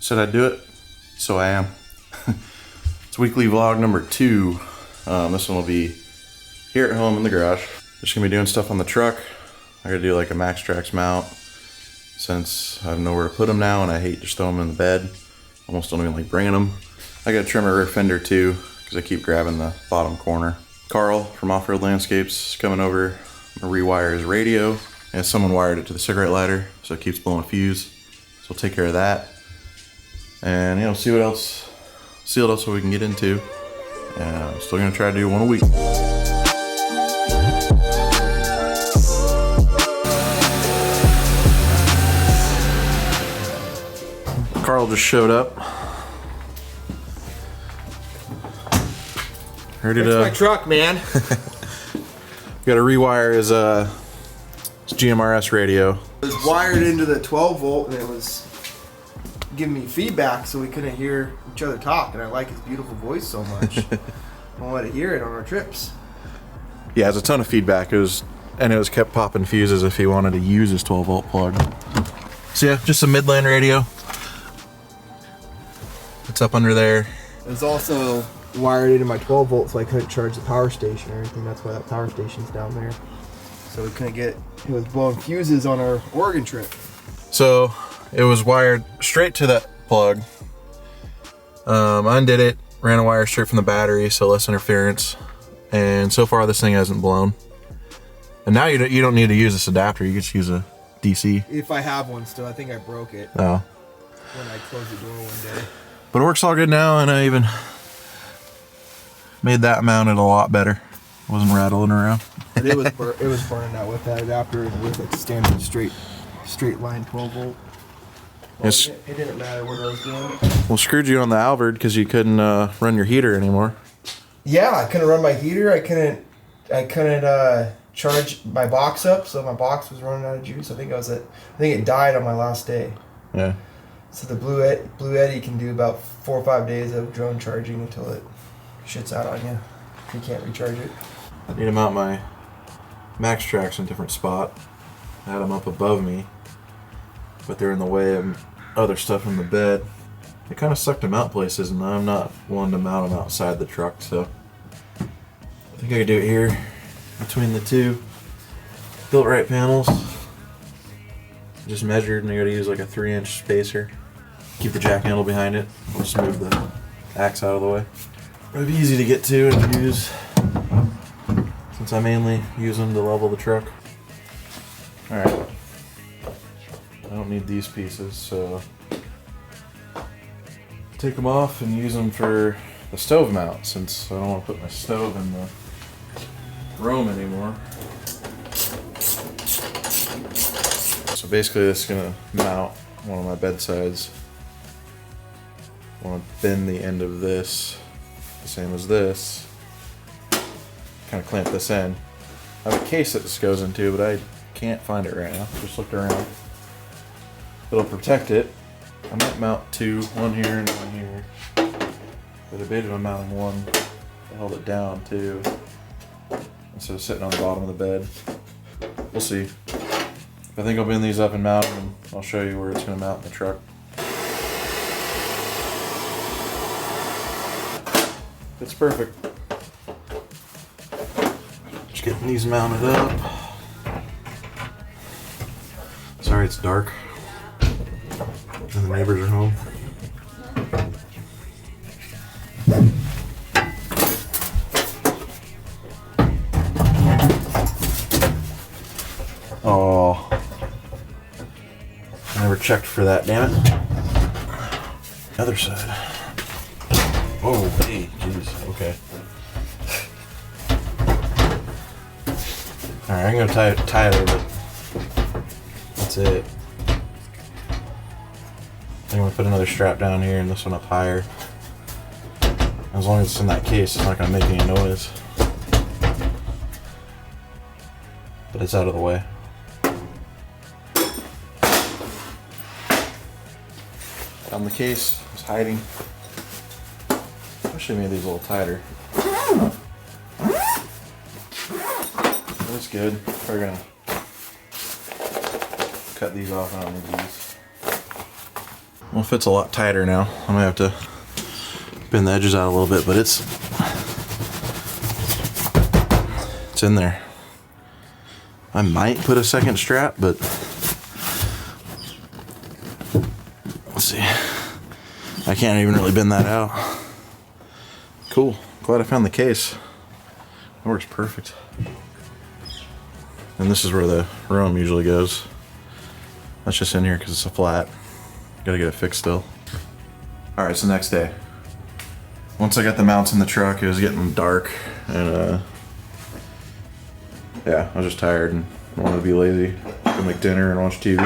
Said I'd do it, so I am. It's weekly vlog number 2. This one will be here at home in the garage. Just gonna be doing stuff on the truck. I gotta do like a Max Trax mount since I have nowhere to put them now and I hate just throwing them in the bed. Almost don't even like bringing them. I gotta trim a rear fender too because I keep grabbing the bottom corner. Karl from Off-Road Landscapes is coming over. I'm gonna rewire his radio, and someone wired it to the cigarette lighter so it keeps blowing a fuse. So we'll take care of that. And see what else we can get into. And I'm still gonna try to do one a week. Karl just showed up. Ready to my truck, man. Got to rewire his GMRS radio. It was wired into the 12 volt and it was giving me feedback so we couldn't hear each other talk, and I like his beautiful voice so much. I wanted to hear it on our trips. Yeah, there's a ton of feedback. It was kept popping fuses if he wanted to use his 12 volt plug. So yeah, just a Midland radio. It's up under there. It was also wired into my 12 volt so I couldn't charge the power station or anything. That's why that power station's down there. So we couldn't get, it was blowing fuses on our Oregon trip. So it was wired straight to that plug. I undid it, ran a wire straight from the battery, so less interference. And so far this thing hasn't blown. And now you don't need to use this adapter, you just use a DC. If I have one still, I think I broke it Oh. when I closed the door one day. But it works all good now, and I even made that mounted a lot better. Wasn't rattling around. But it was burning out with that adapter and with like standard straight line 12 volt. Well, it didn't matter what I was doing. Well, screwed you on the Alvord because you couldn't run your heater anymore. Yeah, I couldn't run my heater. I couldn't charge my box up, so my box was running out of juice. I think it died on my last day. Yeah. So the Blue Eddy can do about 4 or 5 days of drone charging until it shits out on you. You can't recharge it. I need to mount my Max Trax in a different spot. I had them up above me, but they're in the way of other stuff in the bed. They kind of suck to mount places, and I'm not one to mount them outside the truck, so I think I could do it here between the two built-right panels. Just measured, and I gotta use like a 3-inch spacer. Keep the jack handle behind it. I'll just move the axe out of the way. It'll be easy to get to and use since I mainly use them to level the truck. Alright. I don't need these pieces, so take them off and use them for the stove mount since I don't want to put my stove in the room anymore. So basically this is going to mount one of my bedsides. I want to bend the end of this the same as this. Kind of clamp this in. I have a case that this goes into, but I can't find it right now. Just looked around. It'll protect it. I might mount two, one here and one here. But I debated on mounting one. I held it down too, instead of sitting on the bottom of the bed. We'll see. I think I'll bend these up and mount them, and I'll show you where it's going to mount in the truck. It's perfect. Just getting these mounted up. Sorry it's dark and the neighbors are home. Oh. I never checked for that, damn it. Other side. Oh, hey, jeez, okay. Alright, I'm gonna tie it over. That's it. I'm gonna put another strap down here and this one up higher. As long as it's in that case, it's not gonna make any noise. But it's out of the way. On the case, it's hiding. I wish I made these a little tighter. That's good. We're gonna cut these off. I don't need these. Well, it fits a lot tighter now. I'm gonna have to bend the edges out a little bit, but it's in there. I might put a second strap, but let's see. I can't even really bend that out. Cool. Glad I found the case. It works perfect. And this is where the Rome usually goes. That's just in here because it's a flat. Gotta get it fixed still. Alright, so next day. Once I got the mounts in the truck, it was getting dark, and yeah, I was just tired and wanted to be lazy. Go make dinner and watch TV.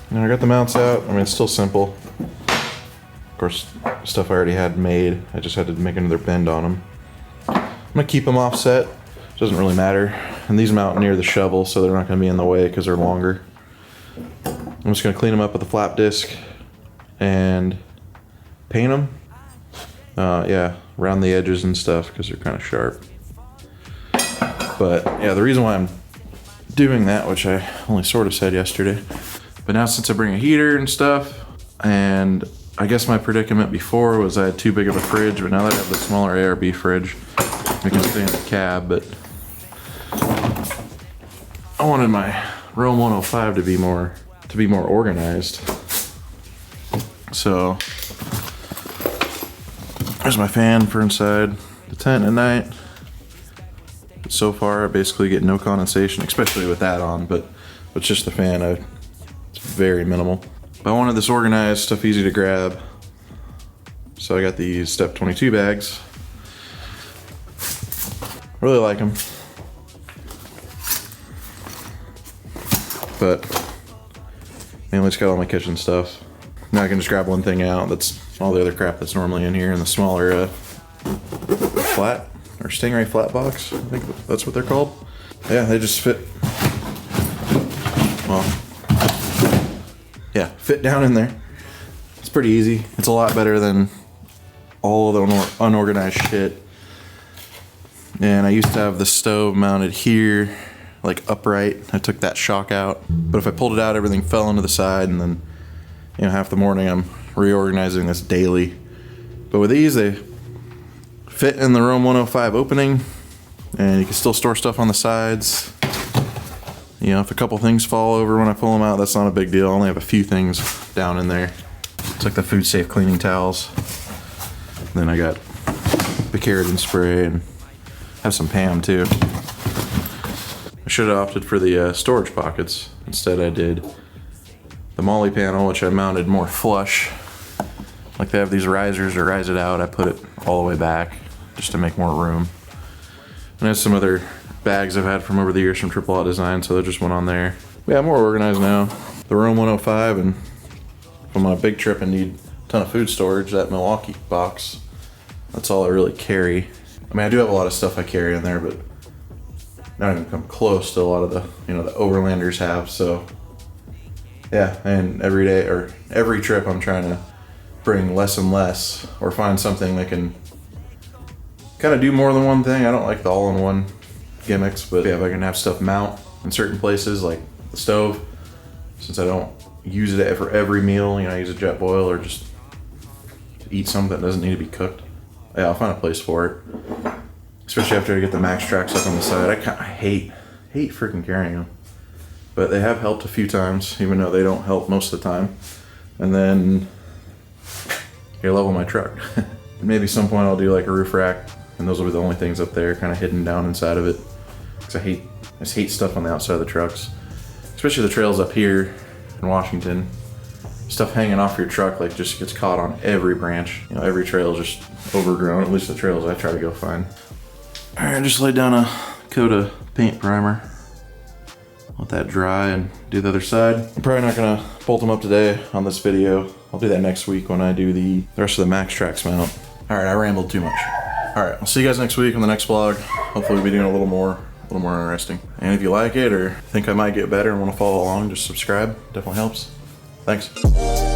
And I got the mounts out. I mean, it's still simple. Of course, stuff I already had made. I just had to make another bend on them. I'm gonna keep them offset. Doesn't really matter. And these mount near the shovel, so they're not gonna be in the way because they're longer. I'm just gonna clean them up with a flap disc and paint them. Yeah, around the edges and stuff because they're kind of sharp. But yeah, the reason why I'm doing that, which I only sort of said yesterday, but now since I bring a heater and stuff, and I guess my predicament before was I had too big of a fridge, but now that I have the smaller ARB fridge, we can stay in the cab. But I wanted my Rome 105 to be more organized. So there's my fan for inside the tent at night. But so far I basically get no condensation, especially with that on, but with just the fan, it's very minimal. But I wanted this organized, stuff easy to grab. So I got these Step 22 bags. Really like them. But mainly just got all my kitchen stuff. Now I can just grab one thing out. That's all the other crap that's normally in here in the smaller flat or Stingray flat box. I think that's what they're called. Yeah, they just fit. Well, yeah, fit down in there. It's pretty easy. It's a lot better than all of the unorganized shit. And I used to have the stove mounted here, like upright. I took that shock out. But if I pulled it out, everything fell into the side, and then, you know, half the morning I'm reorganizing this daily. But with these, they fit in the Rome 105 opening, and you can still store stuff on the sides. You know, if a couple things fall over when I pull them out, that's not a big deal. I only have a few things down in there. It's like the food safe cleaning towels. Then I got the keratin spray and have some Pam too. I should have opted for the storage pockets. Instead I did the Molly panel, which I mounted more flush. Like they have these risers to rise it out. I put it all the way back just to make more room. And I have some other bags I've had from over the years from Triple Out Design, so they just went on there. Yeah, I'm more organized now. The Rome 105, and if I'm on a big trip and need a ton of food storage, that Milwaukee box, that's all I really carry. I mean, I do have a lot of stuff I carry in there, but not even come close to a lot of the, you know, the overlanders have. So yeah, and every day or every trip I'm trying to bring less and less, or find something that can kind of do more than one thing. I don't like the all-in-one gimmicks, but yeah, if I can have stuff mount in certain places, like the stove, since I don't use it for every meal, you know, I use a jet boil or just eat something that doesn't need to be cooked. Yeah, I'll find a place for it. Especially after I get the max tracks up on the side. I hate freaking carrying them. But they have helped a few times, even though they don't help most of the time. And then I level my truck. Maybe some point I'll do like a roof rack, and those will be the only things up there kind of hidden down inside of it. Because I just hate stuff on the outside of the trucks. Especially the trails up here in Washington. Stuff hanging off your truck like just gets caught on every branch. You know, every trail is just overgrown, at least the trails I try to go find. Alright, I just laid down a coat of paint primer. Let that dry and do the other side. I'm probably not gonna bolt them up today on this video. I'll do that next week when I do the rest of the Max Trax mount. Alright, I rambled too much. Alright, I'll see you guys next week on the next vlog. Hopefully we'll be doing a little more interesting. And if you like it or think I might get better and want to follow along, just subscribe. Definitely helps. Thanks.